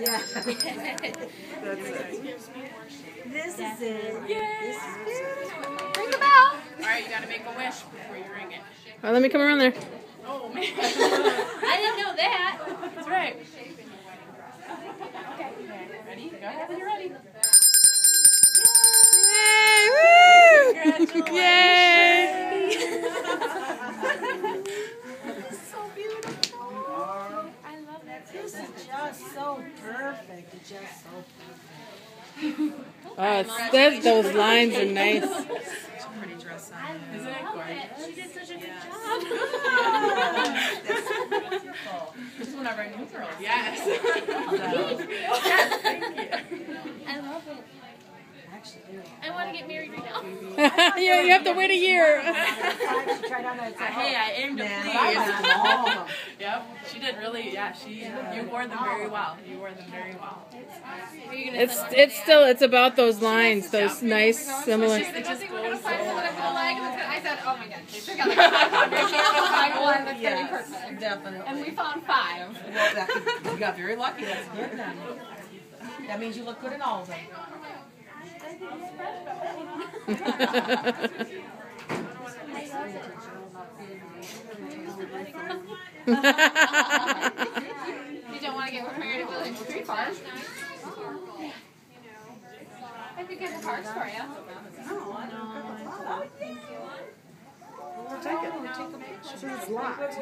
Yeah. That's it. This is it. Yay. This is beautiful. Ring the bell. Alright, you gotta make a wish before you ring it. All right, let me come around there. Oh, man. I didn't know that. That's right. Okay. Ready? Go ahead when you're ready. Yay! Woo! Congratulations. Yay! So beautiful. I love that. This is just so perfect. It's just so perfect. Oh, those lines are nice. It's a pretty dress on. Isn't it gorgeous? She did such a good job. This is one of our new girls. Yes. Thank you. I love it. Actually, I want to get married right now. You have to wait a year. she tried on that. Hey, I aimed to please. All of them. Yep, she did really. Yeah, you wore them very well. You wore them very well. Are you gonna It's about those lines, those nice similar. It just goes so I said, oh my god, they took out like 500. She has to find one that's going to be perfect. Definitely. And we found 5. Well, you got very lucky. That's good then. That means you look good in all of them. You don't want to get married at Village Tree Farm. I could get the cards for you. Take it. Take a picture. It's locked.